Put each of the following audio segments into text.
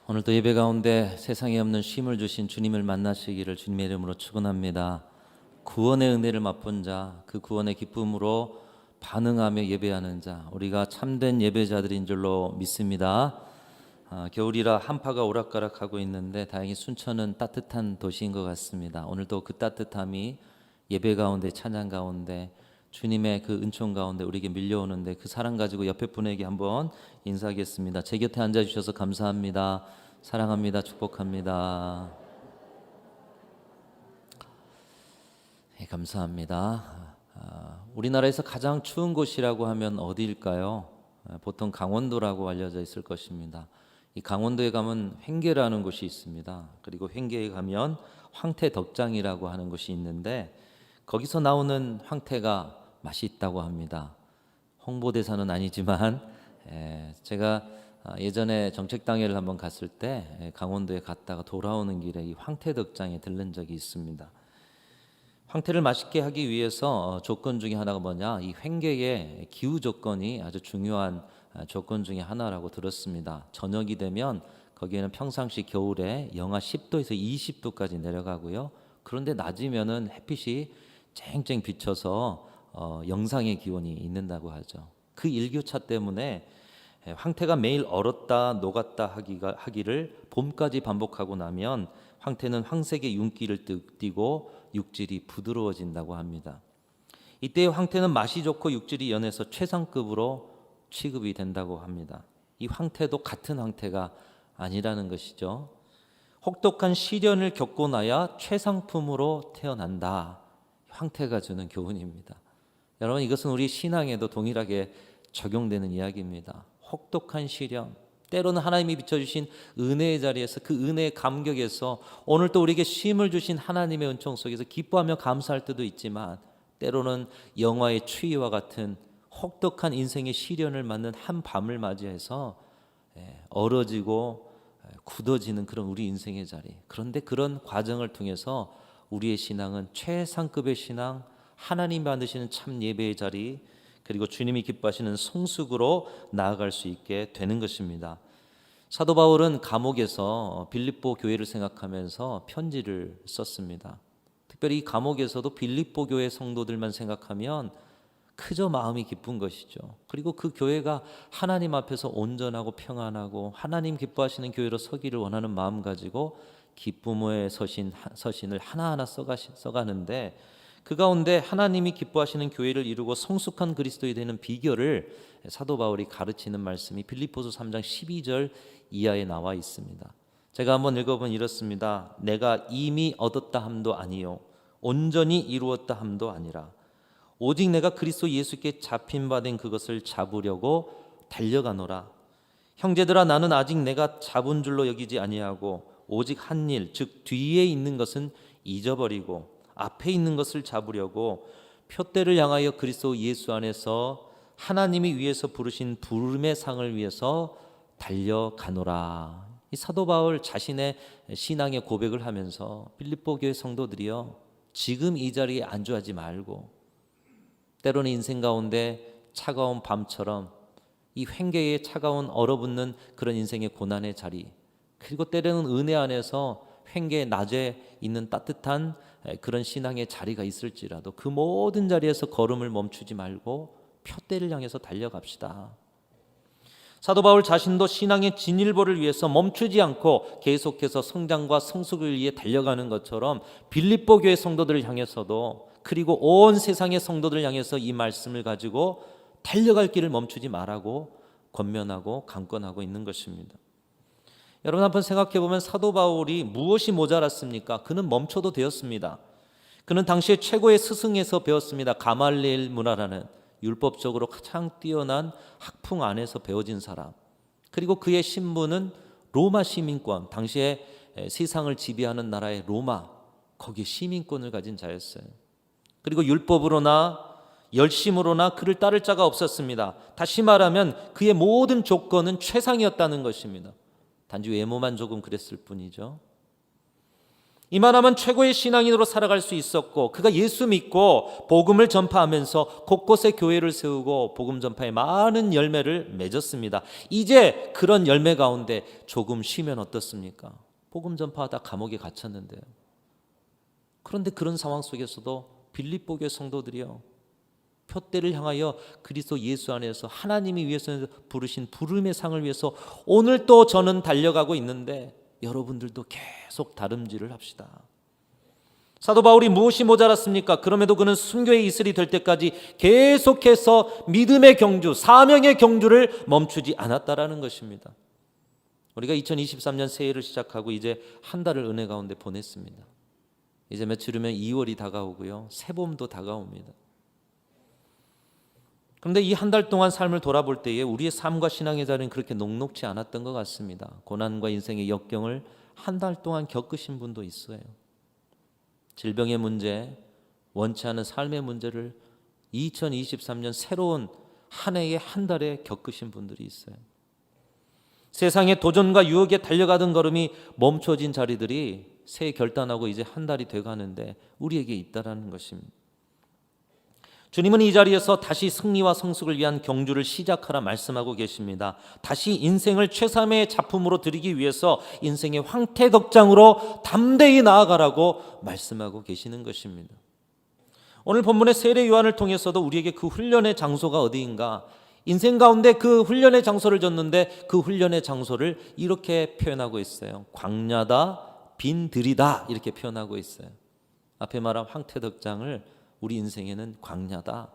오늘도 예배 가운데 세상에 없는 쉼을 주신 주님을 만나시기를 주님의 이름으로 축원합니다. 구원의 은혜를 맛본 자, 그 구원의 기쁨으로 반응하며 예배하는 자, 우리가 참된 예배자들인 줄로 믿습니다. 겨울이라 한파가 오락가락하고 있는데 다행히 순천은 따뜻한 도시인 것 같습니다. 오늘도 그 따뜻함이 예배 가운데, 찬양 가운데, 주님의 그 은총 가운데 우리에게 밀려오는데 그 사랑 가지고 옆에 분에게 한번 인사하겠습니다. 제 곁에 앉아주셔서 감사합니다. 사랑합니다. 축복합니다. 네, 감사합니다. 우리나라에서 가장 추운 곳이라고 하면 어디일까요? 보통 강원도라고 알려져 있을 것입니다. 이 강원도에 가면 횡계라는 곳이 있습니다. 그리고 횡계에 가면 황태덕장이라고 하는 곳이 있는데 거기서 나오는 황태가 맛이 있다고 합니다. 홍보대사는 아니지만 제가 예전에 정책당회를 한번 갔을 때 강원도에 갔다가 돌아오는 길에 이 황태덕장에 들른 적이 있습니다. 황태를 맛있게 하기 위해서 조건 중에 하나가 뭐냐, 이 횡계의 기후 조건이 아주 중요한 조건 중에 하나라고 들었습니다. 저녁이 되면 거기에는 평상시 겨울에 영하 10도에서 20도까지 내려가고요. 그런데 낮이면은 햇빛이 쨍쨍 비쳐서 영상의 기온이 있는다고 하죠. 그 일교차 때문에 황태가 매일 얼었다 녹았다 하기를 봄까지 반복하고 나면 황태는 황색의 윤기를 띠고 육질이 부드러워진다고 합니다. 이때 황태는 맛이 좋고 육질이 연해서 최상급으로 취급이 된다고 합니다. 이 황태도 같은 황태가 아니라는 것이죠. 혹독한 시련을 겪고 나야 최상품으로 태어난다. 황태가 주는 교훈입니다. 여러분, 이것은 우리 신앙에도 동일하게 적용되는 이야기입니다. 혹독한 시련, 때로는 하나님이 비춰주신 은혜의 자리에서 그 은혜의 감격에서 오늘 또 우리에게 쉼을 주신 하나님의 은총 속에서 기뻐하며 감사할 때도 있지만 때로는 영화의 추위와 같은 혹독한 인생의 시련을 맞는 한 밤을 맞이해서 얼어지고 굳어지는 그런 우리 인생의 자리. 그런데 그런 과정을 통해서 우리의 신앙은 최상급의 신앙, 하나님 만드시는 참 예배의 자리, 그리고 주님이 기뻐하시는 성숙으로 나아갈 수 있게 되는 것입니다. 사도 바울은 감옥에서 빌립보 교회를 생각하면서 편지를 썼습니다. 특별히 이 감옥에서도 빌립보 교회 성도들만 생각하면 그저 마음이 기쁜 것이죠. 그리고 그 교회가 하나님 앞에서 온전하고 평안하고 하나님 기뻐하시는 교회로 서기를 원하는 마음 가지고 기쁨의 서신을 하나하나 써가는데 그 가운데 하나님이 기뻐하시는 교회를 이루고 성숙한 그리스도인이 되는 비결을 사도 바울이 가르치는 말씀이 빌립보서 3장 12절 이하에 나와 있습니다. 제가 한번 읽어보면 이렇습니다. 내가 이미 얻었다 함도 아니요 온전히 이루었다 함도 아니라 오직 내가 그리스도 예수께 잡힌 바 된 그것을 잡으려고 달려가노라. 형제들아, 나는 아직 내가 잡은 줄로 여기지 아니하고 오직 한 일, 즉 뒤에 있는 것은 잊어버리고 앞에 있는 것을 잡으려고 표대를 향하여 그리스도 예수 안에서 하나님이 위에서 부르신 부름의 상을 위해서 달려가노라. 이 사도 바울 자신의 신앙의 고백을 하면서 빌립보 교회 성도들이여, 지금 이 자리에 안주하지 말고 때로는 인생 가운데 차가운 밤처럼 이 횡계에 차가운 얼어붙는 그런 인생의 고난의 자리, 그리고 때로는 은혜 안에서 횡계 낮에 있는 따뜻한 그런 신앙의 자리가 있을지라도 그 모든 자리에서 걸음을 멈추지 말고 표대를 향해서 달려갑시다. 사도 바울 자신도 신앙의 진일보를 위해서 멈추지 않고 계속해서 성장과 성숙을 위해 달려가는 것처럼 빌립보 교회 성도들을 향해서도, 그리고 온 세상의 성도들을 향해서 이 말씀을 가지고 달려갈 길을 멈추지 말라고 권면하고 강권하고 있는 것입니다. 여러분, 한번 생각해 보면 사도 바울이 무엇이 모자랐습니까? 그는 멈춰도 되었습니다. 그는 당시에 최고의 스승에서 배웠습니다. 가말리엘 문화라는 율법적으로 가장 뛰어난 학풍 안에서 배워진 사람, 그리고 그의 신분은 로마 시민권, 당시에 세상을 지배하는 나라의 로마, 거기에 시민권을 가진 자였어요. 그리고 율법으로나 열심으로나 그를 따를 자가 없었습니다. 다시 말하면 그의 모든 조건은 최상이었다는 것입니다. 단지 외모만 조금 그랬을 뿐이죠. 이만하면 최고의 신앙인으로 살아갈 수 있었고, 그가 예수 믿고 복음을 전파하면서 곳곳에 교회를 세우고 복음 전파에 많은 열매를 맺었습니다. 이제 그런 열매 가운데 조금 쉬면 어떻습니까? 복음 전파하다 감옥에 갇혔는데요. 그런데 그런 상황 속에서도 빌립보 교회 성도들이요, 표대를 향하여 그리스도 예수 안에서 하나님이 위해서 부르신 부름의 상을 위해서 오늘 또 저는 달려가고 있는데 여러분들도 계속 다름질을 합시다. 사도 바울이 무엇이 모자랐습니까? 그럼에도 그는 순교의 이슬이 될 때까지 계속해서 믿음의 경주, 사명의 경주를 멈추지 않았다라는 것입니다. 우리가 2023년 새해를 시작하고 이제 한 달을 은혜 가운데 보냈습니다. 이제 며칠 후면 2월이 다가오고요, 새봄도 다가옵니다. 그런데 이 한 달 동안 삶을 돌아볼 때에 우리의 삶과 신앙의 자리는 그렇게 녹록지 않았던 것 같습니다. 고난과 인생의 역경을 한 달 동안 겪으신 분도 있어요. 질병의 문제, 원치 않은 삶의 문제를 2023년 새로운 한 해의 한 달에 겪으신 분들이 있어요. 세상의 도전과 유혹에 달려가던 걸음이 멈춰진 자리들이 새해 결단하고 이제 한 달이 돼가는데 우리에게 있다라는 것입니다. 주님은 이 자리에서 다시 승리와 성숙을 위한 경주를 시작하라 말씀하고 계십니다. 다시 인생을 최삼의 작품으로 드리기 위해서 인생의 황태덕장으로 담대히 나아가라고 말씀하고 계시는 것입니다. 오늘 본문의 세례 요한을 통해서도 우리에게 그 훈련의 장소가 어디인가, 인생 가운데 그 훈련의 장소를 줬는데 그 훈련의 장소를 이렇게 표현하고 있어요. 광야다, 빈들이다, 이렇게 표현하고 있어요. 앞에 말한 황태덕장을 우리 인생에는 광야다,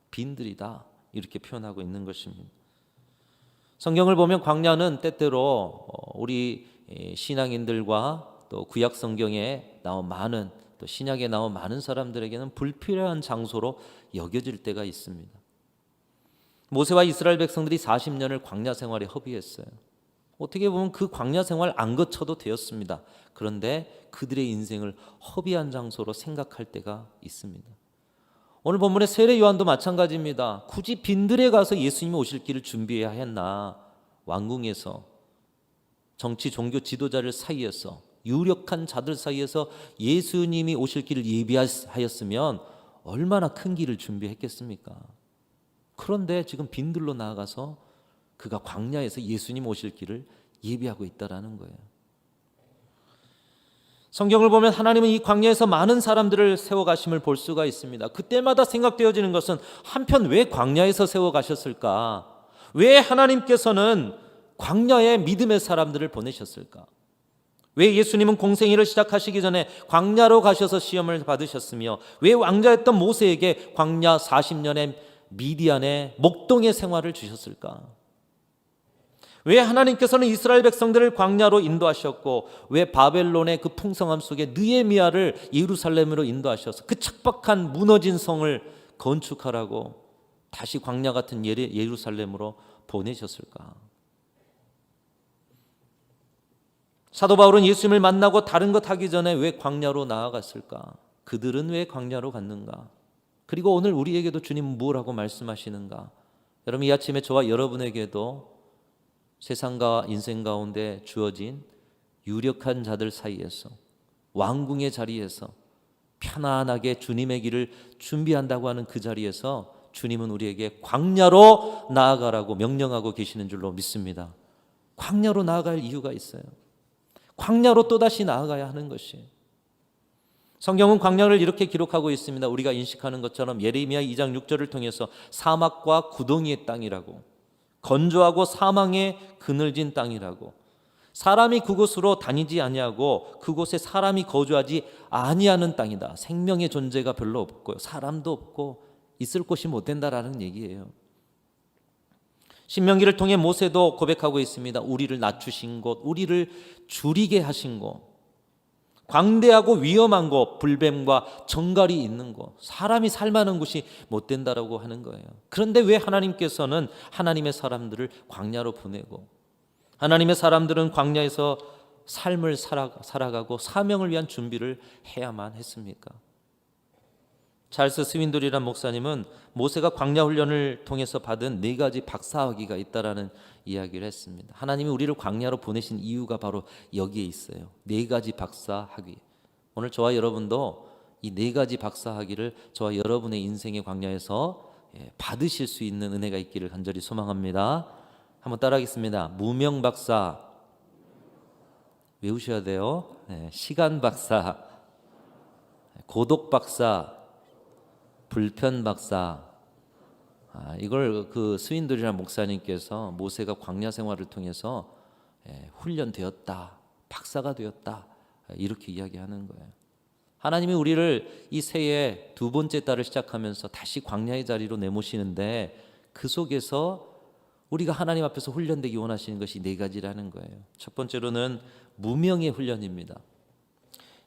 빈들이다, 이렇게 표현하고 있는 것입니다. 성경을 보면 광야는 때때로 우리 신앙인들과 또 구약 성경에 나온 많은, 또 신약에 나온 많은 사람들에게는 불필요한 장소로 여겨질 때가 있습니다. 모세와 이스라엘 백성들이 40년을 광야 생활에 허비했어요. 어떻게 보면 그 광야 생활 안 거쳐도 되었습니다. 그런데 그들의 인생을 허비한 장소로 생각할 때가 있습니다. 오늘 본문의 세례 요한도 마찬가지입니다. 굳이 빈들에 가서 예수님이 오실 길을 준비해야 했나? 왕궁에서, 정치 종교 지도자들 사이에서, 유력한 자들 사이에서 예수님이 오실 길을 예비하였으면 얼마나 큰 길을 준비했겠습니까? 그런데 지금 빈들로 나아가서 그가 광야에서 예수님 오실 길을 예비하고 있다라는 거예요. 성경을 보면 하나님은 이 광야에서 많은 사람들을 세워가심을 볼 수가 있습니다. 그때마다 생각되어지는 것은 한편 왜 광야에서 세워가셨을까? 왜 하나님께서는 광야에 믿음의 사람들을 보내셨을까? 왜 예수님은 공생애를 시작하시기 전에 광야로 가셔서 시험을 받으셨으며 왜 왕자였던 모세에게 광야 40년의 미디안의 목동의 생활을 주셨을까? 왜 하나님께서는 이스라엘 백성들을 광야로 인도하셨고 왜 바벨론의 그 풍성함 속에 느헤미야를 예루살렘으로 인도하셔서 그 척박한 무너진 성을 건축하라고 다시 광야 같은 예루살렘으로 보내셨을까? 사도 바울은 예수님을 만나고 다른 것 하기 전에 왜 광야로 나아갔을까? 그들은 왜 광야로 갔는가? 그리고 오늘 우리에게도 주님은 무엇라고 말씀하시는가? 여러분, 이 아침에 저와 여러분에게도 세상과 인생 가운데 주어진 유력한 자들 사이에서, 왕궁의 자리에서 편안하게 주님의 길을 준비한다고 하는 그 자리에서 주님은 우리에게 광야로 나아가라고 명령하고 계시는 줄로 믿습니다. 광야로 나아갈 이유가 있어요. 광야로 또다시 나아가야 하는 것이에요. 성경은 광야를 이렇게 기록하고 있습니다. 우리가 인식하는 것처럼 예레미야 2장 6절을 통해서 사막과 구덩이의 땅이라고, 건조하고 사망의 그늘진 땅이라고, 사람이 그곳으로 다니지 아니하고 그곳에 사람이 거주하지 아니하는 땅이다. 생명의 존재가 별로 없고 사람도 없고 있을 곳이 못 된다라는 얘기예요. 신명기를 통해 모세도 고백하고 있습니다. 우리를 낮추신 곳, 우리를 줄이게 하신 곳, 광대하고 위험한 곳, 불뱀과 정갈이 있는 곳, 사람이 살만한 곳이 못 된다라고 하는 거예요. 그런데 왜 하나님께서는 하나님의 사람들을 광야로 보내고 하나님의 사람들은 광야에서 삶을 살아가고 사명을 위한 준비를 해야만 했습니까? 찰스 스윈돌이라는 목사님은 모세가 광야 훈련을 통해서 받은 4가지 박사학위가 있다라는 이야기를 했습니다. 하나님이 우리를 광야로 보내신 이유가 바로 여기에 있어요. 4가지 박사학위. 오늘 저와 여러분도 이 네 가지 박사학위를 저와 여러분의 인생의 광야에서 받으실 수 있는 은혜가 있기를 간절히 소망합니다. 한번 따라하겠습니다. 무명 박사, 외우셔야 돼요. 시간 박사, 고독 박사, 불편 박사. 이걸 그 스윈들이라는 목사님께서 모세가 광야 생활을 통해서 훈련되었다, 박사가 되었다, 이렇게 이야기하는 거예요. 하나님이 우리를 이 새해 두 번째 달을 시작하면서 다시 광야의 자리로 내모시는데 그 속에서 우리가 하나님 앞에서 훈련되기 원하시는 것이 네 가지라는 거예요. 첫 번째로는 무명의 훈련입니다.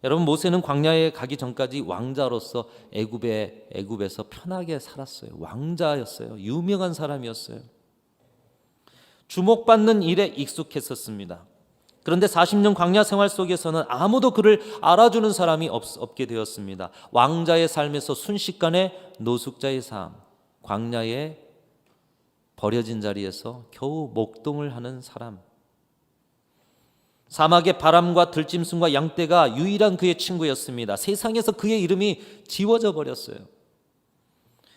여러분, 모세는 광야에 가기 전까지 왕자로서 애굽에서 편하게 살았어요. 왕자였어요. 유명한 사람이었어요. 주목받는 일에 익숙했었습니다. 그런데 40년 광야 생활 속에서는 아무도 그를 알아주는 사람이 없게 되었습니다. 왕자의 삶에서 순식간에 노숙자의 삶, 광야에 버려진 자리에서 겨우 목동을 하는 사람, 사막의 바람과 들짐승과 양떼가 유일한 그의 친구였습니다. 세상에서 그의 이름이 지워져 버렸어요.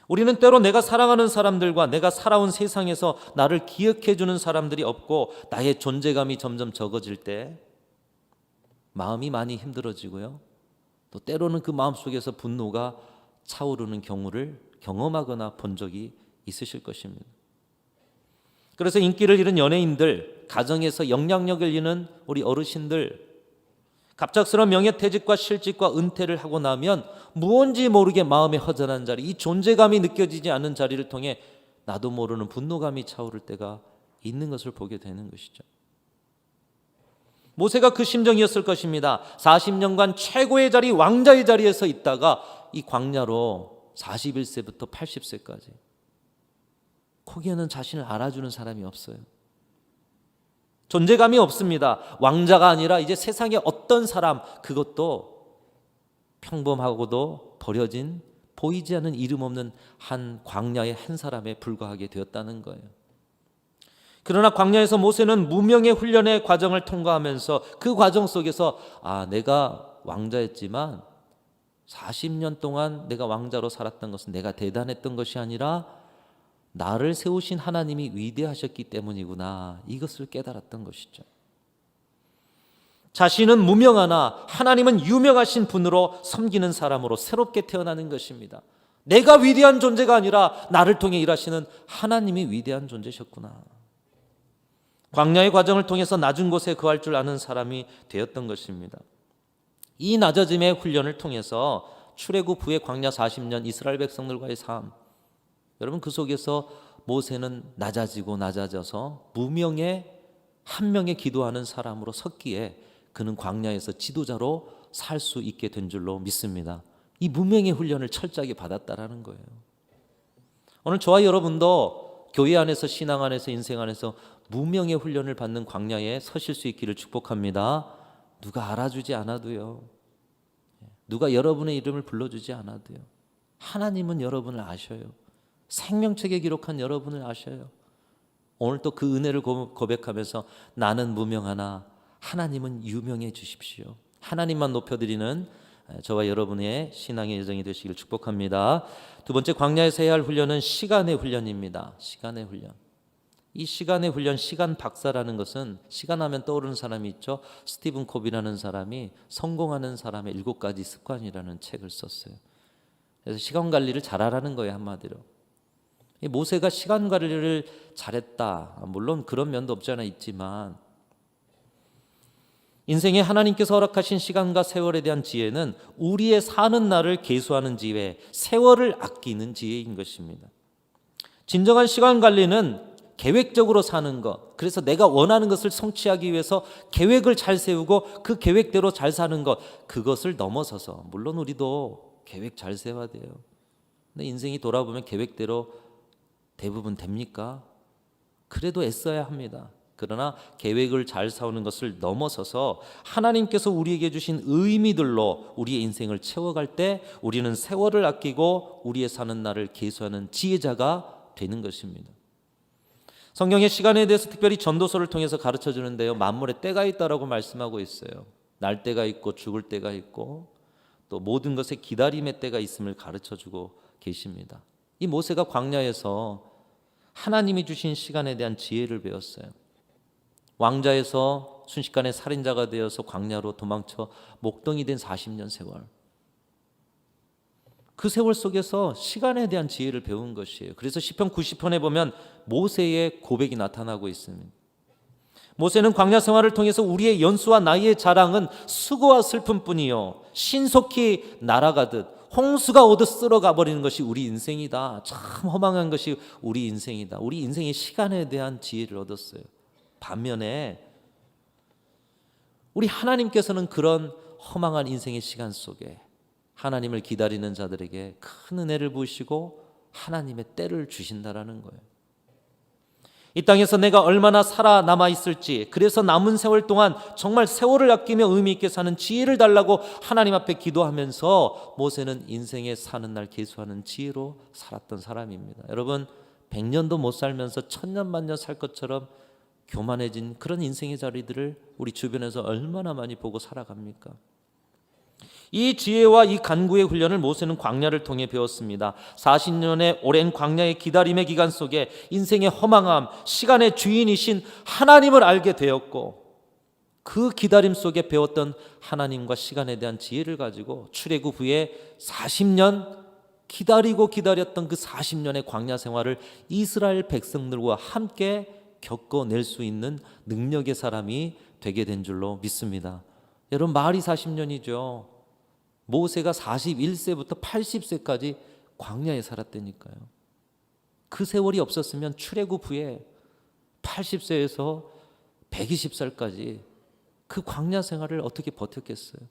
우리는 때로 내가 사랑하는 사람들과 내가 살아온 세상에서 나를 기억해 주는 사람들이 없고 나의 존재감이 점점 적어질 때 마음이 많이 힘들어지고요. 또 때로는 그 마음속에서 분노가 차오르는 경우를 경험하거나 본 적이 있으실 것입니다. 그래서 인기를 잃은 연예인들, 가정에서 영향력을 잃는 우리 어르신들, 갑작스러운 명예퇴직과 실직과 은퇴를 하고 나면 무언지 모르게 마음에 허전한 자리, 이 존재감이 느껴지지 않는 자리를 통해 나도 모르는 분노감이 차오를 때가 있는 것을 보게 되는 것이죠. 모세가 그 심정이었을 것입니다. 40년간 최고의 자리, 왕자의 자리에서 있다가 이 광야로 41세부터 80세까지 거기에는 자신을 알아주는 사람이 없어요. 존재감이 없습니다. 왕자가 아니라 이제 세상의 어떤 사람, 그것도 평범하고도 버려진 보이지 않는 이름 없는 한 광야의 한 사람에 불과하게 되었다는 거예요. 그러나 광야에서 모세는 무명의 훈련의 과정을 통과하면서 그 과정 속에서 내가 왕자였지만 40년 동안 내가 왕자로 살았던 것은 내가 대단했던 것이 아니라 나를 세우신 하나님이 위대하셨기 때문이구나, 이것을 깨달았던 것이죠. 자신은 무명하나 하나님은 유명하신 분으로 섬기는 사람으로 새롭게 태어나는 것입니다. 내가 위대한 존재가 아니라 나를 통해 일하시는 하나님이 위대한 존재셨구나. 광야의 과정을 통해서 낮은 곳에 거할 줄 아는 사람이 되었던 것입니다. 이 낮아짐의 훈련을 통해서 출애굽 후의 광야 40년 이스라엘 백성들과의 삶, 여러분, 그 속에서 모세는 낮아져서 무명의 한 명의 기도하는 사람으로 섰기에 그는 광야에서 지도자로 살 수 있게 된 줄로 믿습니다. 이 무명의 훈련을 철저하게 받았다라는 거예요. 오늘 저와 여러분도 교회 안에서, 신앙 안에서, 인생 안에서 무명의 훈련을 받는 광야에 서실 수 있기를 축복합니다. 누가 알아주지 않아도요, 누가 여러분의 이름을 불러주지 않아도요, 하나님은 여러분을 아셔요. 생명책에 기록한 여러분을 아셔요. 오늘 또 그 은혜를 고백하면서 나는 무명하나 하나님은 유명해 주십시오. 하나님만 높여드리는 저와 여러분의 신앙의 여정이 되시길 축복합니다. 두 번째, 광야에서 해야 할 훈련은 시간의 훈련입니다. 시간의 훈련. 이 시간의 훈련, 시간 박사라는 것은, 시간하면 떠오르는 사람이 있죠. 스티븐 코비라는 사람이 성공하는 사람의 7가지 습관이라는 책을 썼어요. 그래서 시간 관리를 잘하라는 거예요, 한마디로. 모세가 시간 관리를 잘했다, 물론 그런 면도 없지 않아 있지만, 인생에 하나님께서 허락하신 시간과 세월에 대한 지혜는 우리의 사는 날을 계수하는 지혜, 세월을 아끼는 지혜인 것입니다. 진정한 시간 관리는 계획적으로 사는 것, 그래서 내가 원하는 것을 성취하기 위해서 계획을 잘 세우고 그 계획대로 잘 사는 것, 그것을 넘어서서, 물론 우리도 계획 잘 세워야 돼요. 근데 인생이 돌아보면 계획대로 대부분 됩니까? 그래도 애써야 합니다. 그러나 계획을 잘 세우는 것을 넘어서서 하나님께서 우리에게 주신 의미들로 우리의 인생을 채워갈 때 우리는 세월을 아끼고 우리의 사는 날을 계수하는 지혜자가 되는 것입니다. 성경의 시간에 대해서 특별히 전도서를 통해서 가르쳐 주는데요, 만물에 때가 있다라고 말씀하고 있어요. 날 때가 있고 죽을 때가 있고, 또 모든 것에 기다림의 때가 있음을 가르쳐주고 계십니다. 이 모세가 광야에서 하나님이 주신 시간에 대한 지혜를 배웠어요. 왕자에서 순식간에 살인자가 되어서 광야로 도망쳐 목동이 된 40년 세월, 그 세월 속에서 시간에 대한 지혜를 배운 것이에요. 그래서 시편 90편에 보면 모세의 고백이 나타나고 있습니다. 모세는 광야 생활을 통해서 우리의 연수와 나이의 자랑은 수고와 슬픔뿐이요 신속히 날아가듯 홍수가 오듯 쓸어가 버리는 것이 우리 인생이다. 참 허망한 것이 우리 인생이다. 우리 인생의 시간에 대한 지혜를 얻었어요. 반면에 우리 하나님께서는 그런 허망한 인생의 시간 속에 하나님을 기다리는 자들에게 큰 은혜를 부으시고 하나님의 때를 주신다라는 거예요. 이 땅에서 내가 얼마나 살아남아 있을지, 그래서 남은 세월 동안 정말 세월을 아끼며 의미 있게 사는 지혜를 달라고 하나님 앞에 기도하면서 모세는 인생에 사는 날 계수하는 지혜로 살았던 사람입니다. 여러분, 100년도 못 살면서 천년 만년 살 것처럼 교만해진 그런 인생의 자리들을 우리 주변에서 얼마나 많이 보고 살아갑니까? 이 지혜와 이 간구의 훈련을 모세는 광야를 통해 배웠습니다. 40년의 오랜 광야의 기다림의 기간 속에 인생의 허망함, 시간의 주인이신 하나님을 알게 되었고, 그 기다림 속에 배웠던 하나님과 시간에 대한 지혜를 가지고 출애굽 후에 40년 기다렸던 그 40년의 광야 생활을 이스라엘 백성들과 함께 겪어낼 수 있는 능력의 사람이 되게 된 줄로 믿습니다. 여러분, 말이 40년이죠. 모세가 41세부터 80세까지 광야에 살았다니까요. 그 세월이 없었으면 출애굽 후에 80세에서 120살까지 그 광야 생활을 어떻게 버텼겠어요?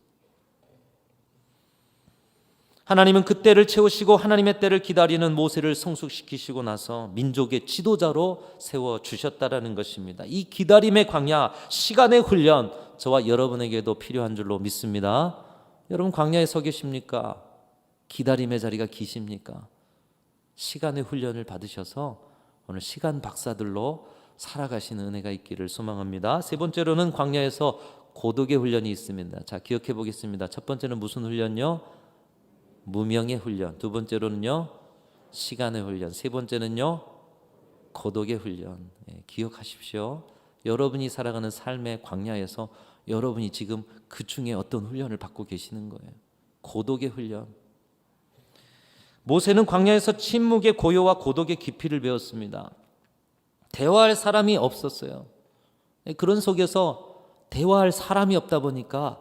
하나님은 그 때를 채우시고 하나님의 때를 기다리는 모세를 성숙시키시고 나서 민족의 지도자로 세워주셨다라는 것입니다. 이 기다림의 광야, 시간의 훈련, 저와 여러분에게도 필요한 줄로 믿습니다. 여러분, 광야에 서 계십니까? 기다림의 자리가 기십니까? 시간의 훈련을 받으셔서 오늘 시간 박사들로 살아가시는 은혜가 있기를 소망합니다. 세 번째로는 광야에서 고독의 훈련이 있습니다. 자, 기억해 보겠습니다. 첫 번째는 무슨 훈련요? 무명의 훈련. 두 번째로는요, 시간의 훈련. 세 번째는요, 고독의 훈련. 기억하십시오. 여러분이 살아가는 삶의 광야에서 여러분이 지금 그 중에 어떤 훈련을 받고 계시는 거예요? 고독의 훈련. 모세는 광야에서 침묵의 고요와 고독의 깊이를 배웠습니다. 대화할 사람이 없었어요. 그런 속에서 대화할 사람이 없다 보니까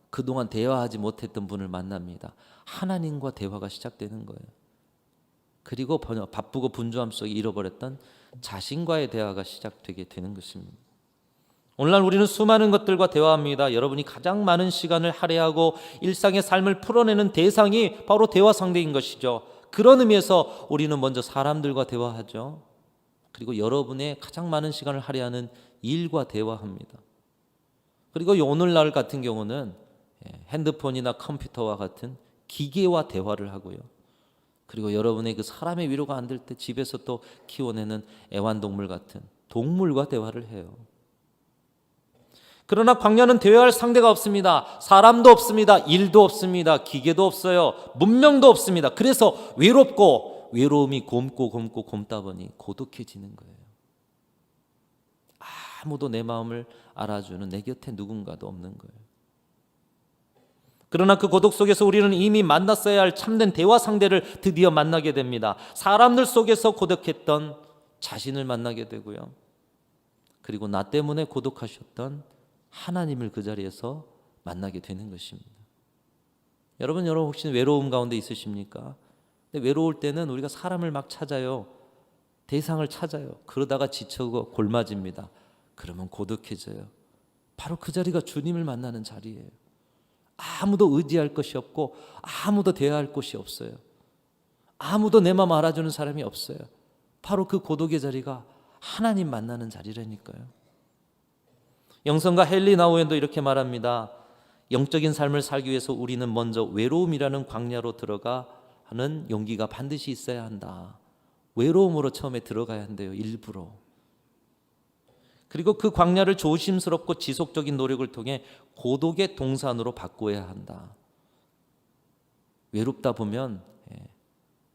그동안 대화하지 못했던 분을 만납니다. 하나님과 대화가 시작되는 거예요. 그리고 바쁘고 분주함 속에 잃어버렸던 자신과의 대화가 시작되게 되는 것입니다. 오늘날 우리는 수많은 것들과 대화합니다. 여러분이 가장 많은 시간을 할애하고 일상의 삶을 풀어내는 대상이 바로 대화 상대인 것이죠. 그런 의미에서 우리는 먼저 사람들과 대화하죠. 그리고 여러분의 가장 많은 시간을 할애하는 일과 대화합니다. 그리고 오늘날 같은 경우는 핸드폰이나 컴퓨터와 같은 기계와 대화를 하고요. 그리고 여러분의 그 사람의 위로가 안 될 때 집에서 또 키워내는 애완동물 같은 동물과 대화를 해요. 그러나 광야는 대화할 상대가 없습니다. 사람도 없습니다. 일도 없습니다. 기계도 없어요. 문명도 없습니다. 그래서 외롭고 외로움이 곪다 보니 고독해지는 거예요. 아무도 내 마음을 알아주는 내 곁에 누군가도 없는 거예요. 그러나 그 고독 속에서 우리는 이미 만났어야 할 참된 대화 상대를 드디어 만나게 됩니다. 사람들 속에서 고독했던 자신을 만나게 되고요. 그리고 나 때문에 고독하셨던 하나님을 그 자리에서 만나게 되는 것입니다. 여러분 혹시 외로움 가운데 있으십니까? 근데 외로울 때는 우리가 사람을 막 찾아요. 대상을 찾아요. 그러다가 지쳐고 골마집니다. 그러면 고독해져요. 바로 그 자리가 주님을 만나는 자리예요. 아무도 의지할 것이 없고 아무도 대화할 곳이 없어요. 아무도 내 마음 알아주는 사람이 없어요. 바로 그 고독의 자리가 하나님 만나는 자리라니까요. 영성가 헨리 나우엔도 이렇게 말합니다. 영적인 삶을 살기 위해서 우리는 먼저 외로움이라는 광야로 들어가는 용기가 반드시 있어야 한다. 외로움으로 처음에 들어가야 한대요. 일부러. 그리고 그 광야를 조심스럽고 지속적인 노력을 통해 고독의 동산으로 바꾸어야 한다. 외롭다 보면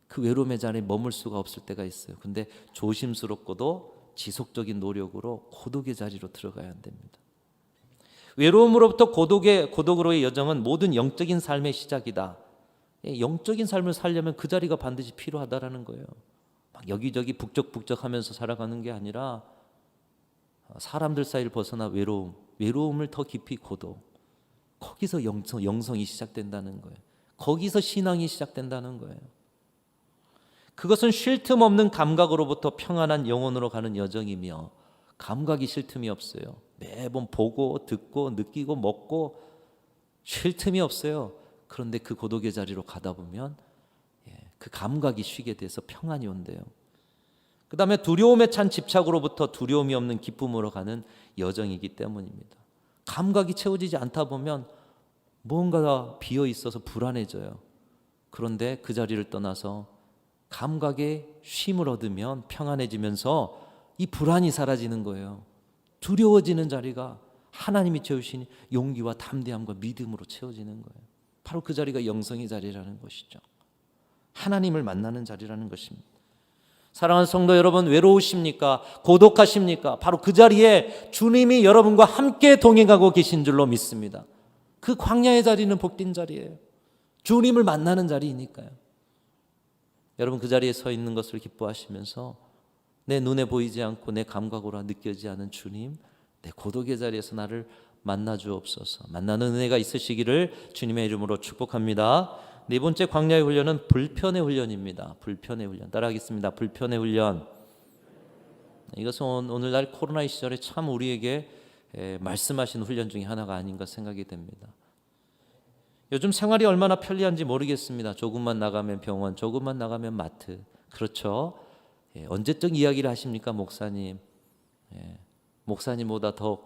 그 외로움의 자리에 머물 수가 없을 때가 있어요. 근데 조심스럽고도 지속적인 노력으로 고독의 자리로 들어가야 됩니다. 외로움으로부터 고독으로의 여정은 모든 영적인 삶의 시작이다. 영적인 삶을 살려면 그 자리가 반드시 필요하다라는 거예요. 막 여기저기 북적북적하면서 살아가는 게 아니라 사람들 사이를 벗어나 외로움을 더 깊이 고독, 거기서 영성이 시작된다는 거예요. 거기서 신앙이 시작된다는 거예요. 그것은 쉴 틈 없는 감각으로부터 평안한 영혼으로 가는 여정이며, 감각이 쉴 틈이 없어요. 매번 보고 듣고 느끼고 먹고 쉴 틈이 없어요. 그런데 그 고독의 자리로 가다 보면 그 감각이 쉬게 돼서 평안이 온대요. 그 다음에 두려움에 찬 집착으로부터 두려움이 없는 기쁨으로 가는 여정이기 때문입니다. 감각이 채워지지 않다 보면 뭔가가 비어 있어서 불안해져요. 그런데 그 자리를 떠나서 감각에 쉼을 얻으면 평안해지면서 이 불안이 사라지는 거예요. 두려워지는 자리가 하나님이 채우신 용기와 담대함과 믿음으로 채워지는 거예요. 바로 그 자리가 영성의 자리라는 것이죠. 하나님을 만나는 자리라는 것입니다. 사랑하는 성도 여러분, 외로우십니까? 고독하십니까? 바로 그 자리에 주님이 여러분과 함께 동행하고 계신 줄로 믿습니다. 그 광야의 자리는 복된 자리예요. 주님을 만나는 자리이니까요. 여러분, 그 자리에 서 있는 것을 기뻐하시면서 내 눈에 보이지 않고 내 감각으로 느껴지지 않은 주님, 내 고독의 자리에서 나를 만나 주옵소서. 만나는 은혜가 있으시기를 주님의 이름으로 축복합니다. 네 번째 광야의 훈련은 불편의 훈련입니다. 불편의 훈련. 따라하겠습니다. 불편의 훈련. 이것은 오늘날 코로나 시절에 참 우리에게 말씀하신 훈련 중에 하나가 아닌가 생각이 됩니다. 요즘 생활이 얼마나 편리한지 모르겠습니다. 조금만 나가면 병원, 조금만 나가면 마트. 그렇죠? 언제적 이야기를 하십니까, 목사님? 목사님보다 더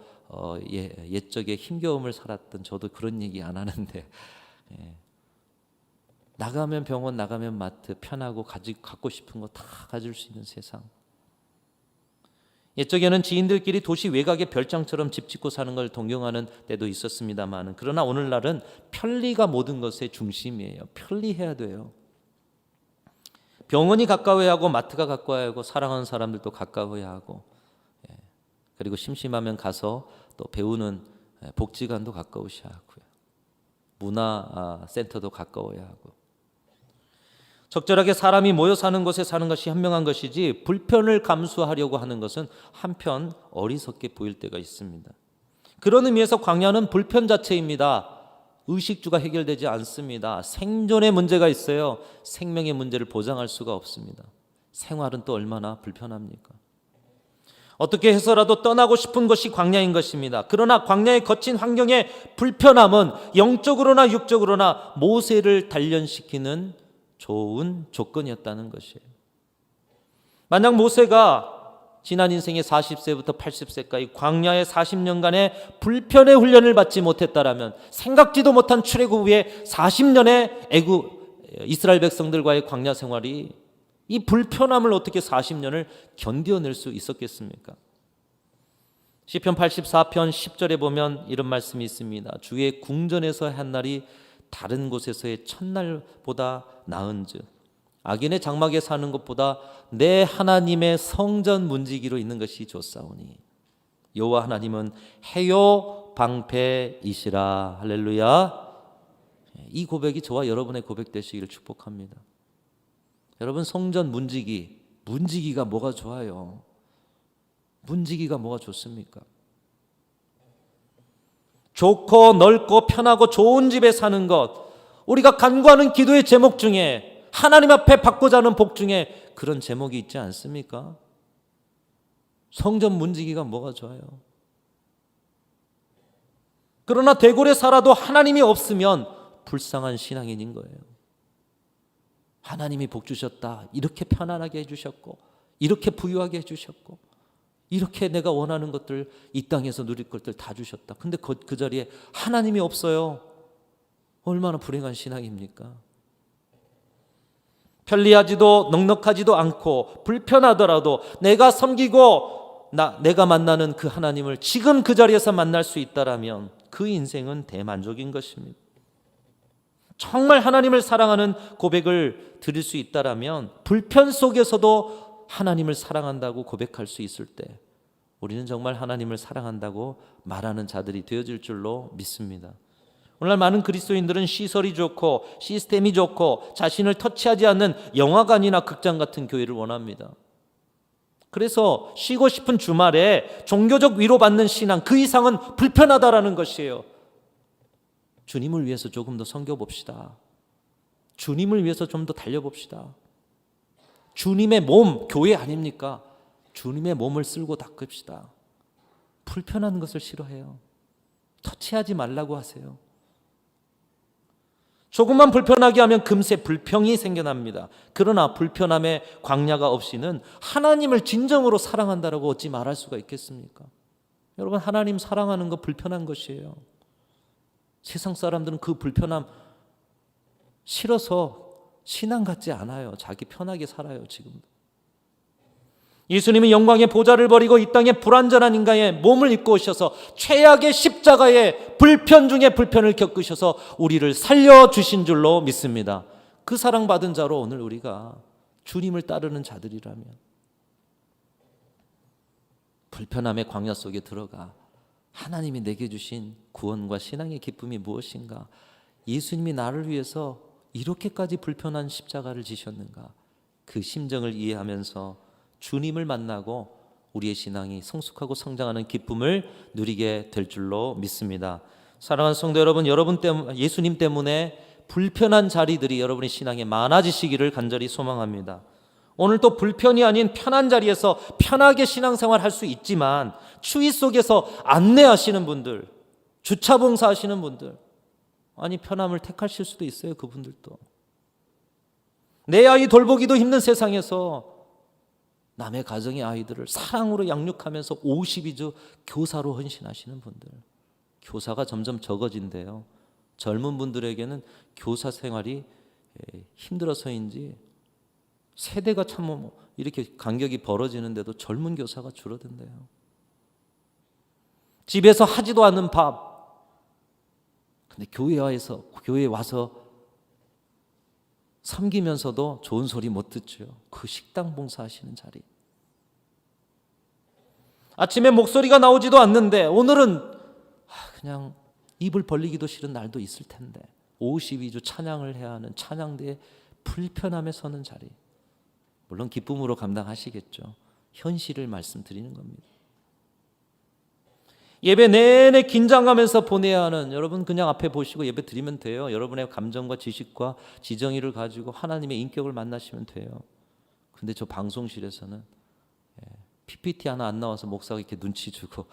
옛적에 힘겨움을 살았던 저도 그런 얘기 안 하는데, 나가면 병원, 나가면 마트, 편하고 갖고 싶은 거 다 가질 수 있는 세상. 옛적에는 지인들끼리 도시 외곽의 별장처럼 집 짓고 사는 걸 동경하는 때도 있었습니다만, 그러나 오늘날은 편리가 모든 것의 중심이에요. 편리해야 돼요. 병원이 가까워야 하고, 마트가 가까워야 하고, 사랑하는 사람들도 가까워야 하고, 그리고 심심하면 가서 또 배우는 복지관도 가까우셔야 하고요. 문화센터도 가까워야 하고. 적절하게 사람이 모여 사는 곳에 사는 것이 현명한 것이지, 불편을 감수하려고 하는 것은 한편 어리석게 보일 때가 있습니다. 그런 의미에서 광야는 불편 자체입니다. 의식주가 해결되지 않습니다. 생존의 문제가 있어요. 생명의 문제를 보장할 수가 없습니다. 생활은 또 얼마나 불편합니까? 어떻게 해서라도 떠나고 싶은 것이 광야인 것입니다. 그러나 광야의 거친 환경의 불편함은 영적으로나 육적으로나 모세를 단련시키는 좋은 조건이었다는 것이에요. 만약 모세가 지난 인생의 40세부터 80세까지 광야의 40년간의 불편의 훈련을 받지 못했다라면, 생각지도 못한 출애굽 후에 40년의 이스라엘 백성들과의 광야 생활이, 이 불편함을 어떻게 40년을 견뎌낼 수 있었겠습니까? 시편 84편 10절에 보면 이런 말씀이 있습니다. 주의 궁전에서 한 날이 다른 곳에서의 첫날보다 나은즉, 악인의 장막에 사는 것보다 내 하나님의 성전 문지기로 있는 것이 좋사오니, 여호와 하나님은 해요 방패이시라. 할렐루야. 이 고백이 저와 여러분의 고백 되시기를 축복합니다. 여러분, 성전 문지기가 뭐가 좋아요? 문지기가 뭐가 좋습니까? 좋고 넓고 편하고 좋은 집에 사는 것, 우리가 간구하는 기도의 제목 중에, 하나님 앞에 받고자 하는 복 중에 그런 제목이 있지 않습니까? 성전 문지기가 뭐가 좋아요? 그러나 대궐에 살아도 하나님이 없으면 불쌍한 신앙인인 거예요. 하나님이 복 주셨다, 이렇게 편안하게 해주셨고, 이렇게 부유하게 해주셨고, 이렇게 내가 원하는 것들, 이 땅에서 누릴 것들 다 주셨다. 근데 그 자리에 하나님이 없어요. 얼마나 불행한 신앙입니까? 편리하지도 넉넉하지도 않고 불편하더라도 내가 섬기고 내가 만나는 그 하나님을 지금 그 자리에서 만날 수 있다라면 그 인생은 대만족인 것입니다. 정말 하나님을 사랑하는 고백을 드릴 수 있다라면 불편 속에서도 하나님을 사랑한다고 고백할 수 있을 때 우리는 정말 하나님을 사랑한다고 말하는 자들이 되어질 줄로 믿습니다. 오늘날 많은 그리스도인들은 시설이 좋고 시스템이 좋고 자신을 터치하지 않는 영화관이나 극장 같은 교회를 원합니다. 그래서 쉬고 싶은 주말에 종교적 위로받는 신앙, 그 이상은 불편하다라는 것이에요. 주님을 위해서 조금 더 섬겨봅시다. 주님을 위해서 좀 더 달려봅시다. 주님의 몸, 교회 아닙니까? 주님의 몸을 쓸고 닦읍시다. 불편한 것을 싫어해요. 터치하지 말라고 하세요. 조금만 불편하게 하면 금세 불평이 생겨납니다. 그러나 불편함의 광야가 없이는 하나님을 진정으로 사랑한다라고 어찌 말할 수가 있겠습니까? 여러분, 하나님 사랑하는 거 불편한 것이에요. 세상 사람들은 그 불편함 싫어서 신앙 같지 않아요. 자기 편하게 살아요. 지금도. 예수님은 영광의 보좌를 버리고 이 땅에 불완전한 인간의 몸을 입고 오셔서 최악의 십자가의 불편 중에 불편을 겪으셔서 우리를 살려주신 줄로 믿습니다. 그 사랑받은 자로 오늘 우리가 주님을 따르는 자들이라면 불편함의 광야 속에 들어가 하나님이 내게 주신 구원과 신앙의 기쁨이 무엇인가? 예수님이 나를 위해서 이렇게까지 불편한 십자가를 지셨는가? 그 심정을 이해하면서 주님을 만나고 우리의 신앙이 성숙하고 성장하는 기쁨을 누리게 될 줄로 믿습니다. 사랑하는 성도 여러분, 여러분 때문에, 예수님 때문에 불편한 자리들이 여러분의 신앙에 많아지시기를 간절히 소망합니다. 오늘 또 불편이 아닌 편한 자리에서 편하게 신앙생활 할 수 있지만 추위 속에서 안내하시는 분들, 주차 봉사하시는 분들, 아니 편함을 택하실 수도 있어요. 그분들도 내 아이 돌보기도 힘든 세상에서 남의 가정의 아이들을 사랑으로 양육하면서 52주 교사로 헌신하시는 분들, 교사가 점점 적어진대요. 젊은 분들에게는 교사 생활이 힘들어서인지 세대가 참 이렇게 간격이 벌어지는데도 젊은 교사가 줄어든대요. 집에서 하지도 않는 밥, 근데 교회에 와서 섬기면서도 좋은 소리 못 듣죠. 그 식당 봉사하시는 자리. 아침에 목소리가 나오지도 않는데 오늘은 그냥 입을 벌리기도 싫은 날도 있을 텐데 52주 찬양을 해야 하는 찬양대에 불편함에 서는 자리. 물론 기쁨으로 감당하시겠죠. 현실을 말씀드리는 겁니다. 예배 내내 긴장하면서 보내야 하는, 여러분 그냥 앞에 보시고 예배 드리면 돼요. 여러분의 감정과 지식과 지정의를 가지고 하나님의 인격을 만나시면 돼요. 근데 저 방송실에서는 PPT 하나 안 나와서 목사가 이렇게 눈치 주고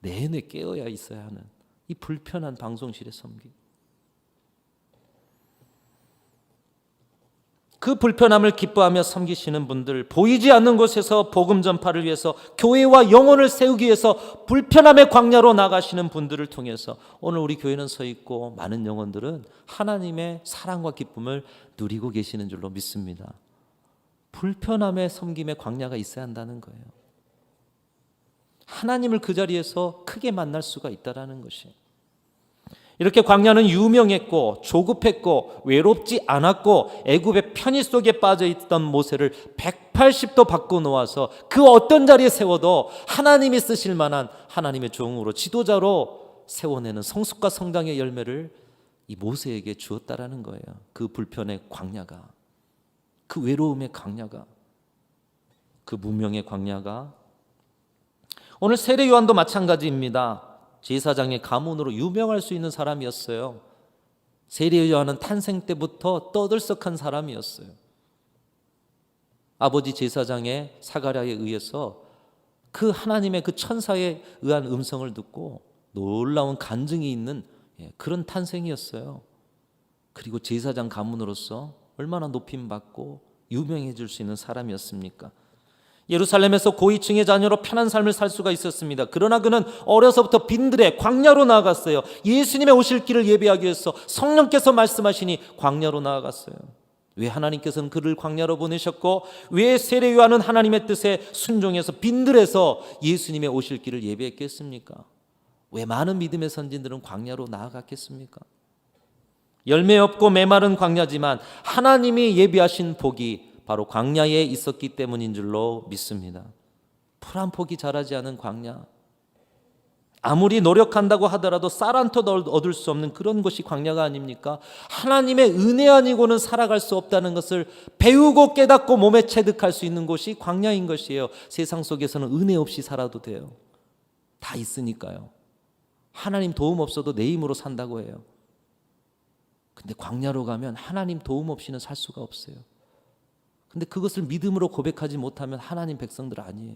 내내 깨어야 있어야 하는 이 불편한 방송실의 섬기. 그 불편함을 기뻐하며 섬기시는 분들, 보이지 않는 곳에서 복음 전파를 위해서 교회와 영혼을 세우기 위해서 불편함의 광야로 나가시는 분들을 통해서 오늘 우리 교회는 서 있고 많은 영혼들은 하나님의 사랑과 기쁨을 누리고 계시는 줄로 믿습니다. 불편함의 섬김의 광야가 있어야 한다는 거예요. 하나님을 그 자리에서 크게 만날 수가 있다는 것이에요. 이렇게 광야는 유명했고 조급했고 외롭지 않았고 애굽의 편의 속에 빠져있던 모세를 180도 바꿔놓아서 그 어떤 자리에 세워도 하나님이 쓰실 만한 하나님의 종으로 지도자로 세워내는 성숙과 성장의 열매를 이 모세에게 주었다라는 거예요. 그 불편의 광야가, 그 외로움의 광야가, 그 무명의 광야가. 오늘 세례 요한도 마찬가지입니다. 제사장의 가문으로 유명할 수 있는 사람이었어요. 세례 요한은 탄생 때부터 떠들썩한 사람이었어요. 아버지 제사장의 사가랴에 의해서 그 하나님의 그 천사에 의한 음성을 듣고 놀라운 간증이 있는 그런 탄생이었어요. 그리고 제사장 가문으로서 얼마나 높임받고 유명해질 수 있는 사람이었습니까? 예루살렘에서 고위층의 자녀로 편한 삶을 살 수가 있었습니다. 그러나 그는 어려서부터 빈들의 광야로 나아갔어요. 예수님의 오실 길을 예배하기 위해서 성령께서 말씀하시니 광야로 나아갔어요. 왜 하나님께서는 그를 광야로 보내셨고 왜 세례 요한은 하나님의 뜻에 순종해서 빈들에서 예수님의 오실 길을 예배했겠습니까? 왜 많은 믿음의 선진들은 광야로 나아갔겠습니까? 열매 없고 메마른 광야지만 하나님이 예비하신 복이 바로 광야에 있었기 때문인 줄로 믿습니다. 풀 한 폭이 자라지 않은 광야, 아무리 노력한다고 하더라도 쌀 한 톨 얻을 수 없는 그런 것이 광야가 아닙니까? 하나님의 은혜 아니고는 살아갈 수 없다는 것을 배우고 깨닫고 몸에 체득할 수 있는 곳이 광야인 것이에요. 세상 속에서는 은혜 없이 살아도 돼요. 다 있으니까요. 하나님 도움 없어도 내 힘으로 산다고 해요. 근데 광야로 가면 하나님 도움 없이는 살 수가 없어요. 근데 그것을 믿음으로 고백하지 못하면 하나님 백성들 아니에요.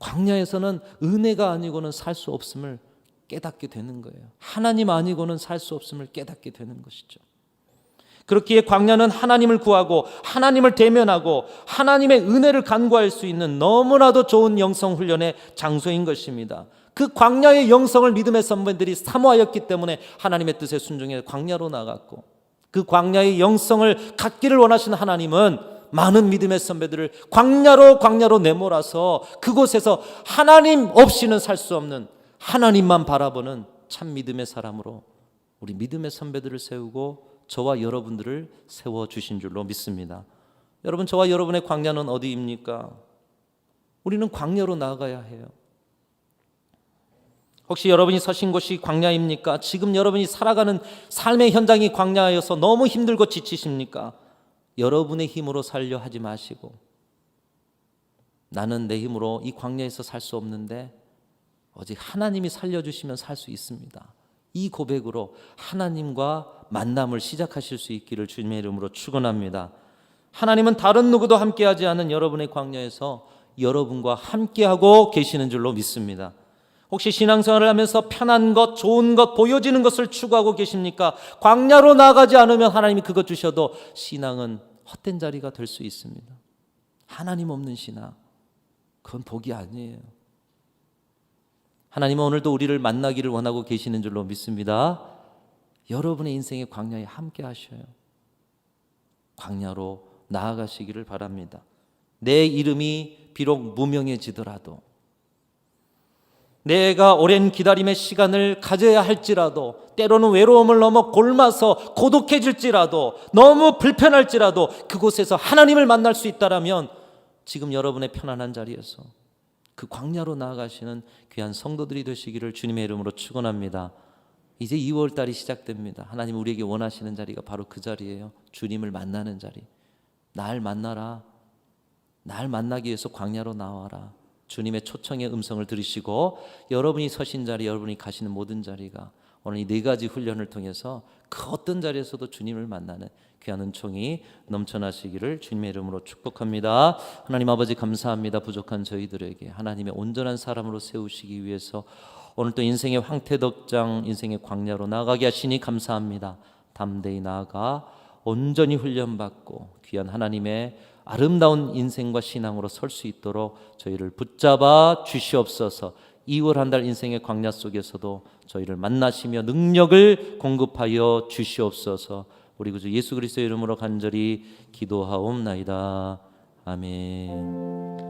광야에서는 은혜가 아니고는 살 수 없음을 깨닫게 되는 거예요. 하나님 아니고는 살 수 없음을 깨닫게 되는 것이죠. 그렇기에 광야는 하나님을 구하고 하나님을 대면하고 하나님의 은혜를 간구할 수 있는 너무나도 좋은 영성 훈련의 장소인 것입니다. 그 광야의 영성을 믿음의 선배들이 사모하였기 때문에 하나님의 뜻에 순종해 광야로 나갔고, 그 광야의 영성을 갖기를 원하시는 하나님은 많은 믿음의 선배들을 광야로 내몰아서 그곳에서 하나님 없이는 살 수 없는, 하나님만 바라보는 참 믿음의 사람으로 우리 믿음의 선배들을 세우고 저와 여러분들을 세워주신 줄로 믿습니다. 여러분, 저와 여러분의 광야는 어디입니까? 우리는 광야로 나아가야 해요. 혹시 여러분이 서신 곳이 광야입니까? 지금 여러분이 살아가는 삶의 현장이 광야여서 너무 힘들고 지치십니까? 여러분의 힘으로 살려 하지 마시고, 나는 내 힘으로 이 광야에서 살 수 없는데 오직 하나님이 살려주시면 살 수 있습니다. 이 고백으로 하나님과 만남을 시작하실 수 있기를 주님의 이름으로 축원합니다. 하나님은 다른 누구도 함께하지 않은 여러분의 광야에서 여러분과 함께하고 계시는 줄로 믿습니다. 혹시 신앙생활을 하면서 편한 것, 좋은 것, 보여지는 것을 추구하고 계십니까? 광야로 나가지 않으면 하나님이 그것 주셔도 신앙은 헛된 자리가 될 수 있습니다. 하나님 없는 신앙, 그건 복이 아니에요. 하나님은 오늘도 우리를 만나기를 원하고 계시는 줄로 믿습니다. 여러분의 인생의 광야에 함께 하셔요. 광야로 나아가시기를 바랍니다. 내 이름이 비록 무명해지더라도, 내가 오랜 기다림의 시간을 가져야 할지라도, 때로는 외로움을 넘어 골마서 고독해질지라도, 너무 불편할지라도 그곳에서 하나님을 만날 수 있다라면 지금 여러분의 편안한 자리에서 그 광야로 나아가시는 귀한 성도들이 되시기를 주님의 이름으로 축원합니다. 이제 2월달이 시작됩니다. 하나님 우리에게 원하시는 자리가 바로 그 자리예요. 주님을 만나는 자리. 날 만나라. 날 만나기 위해서 광야로 나와라. 주님의 초청의 음성을 들으시고 여러분이 서신 자리, 여러분이 가시는 모든 자리가 오늘 이 4가지 훈련을 통해서 그 어떤 자리에서도 주님을 만나는 귀한 은총이 넘쳐나시기를 주님의 이름으로 축복합니다. 하나님 아버지 감사합니다. 부족한 저희들에게 하나님의 온전한 사람으로 세우시기 위해서 오늘 또 인생의 황태덕장, 인생의 광야로 나아가게 하시니 감사합니다. 담대히 나아가 온전히 훈련받고 귀한 하나님의 아름다운 인생과 신앙으로 설 수 있도록 저희를 붙잡아 주시옵소서. 2월 한 달 인생의 광야 속에서도 저희를 만나시며 능력을 공급하여 주시옵소서. 우리 구주 예수 그리스도의 이름으로 간절히 기도하옵나이다. 아멘.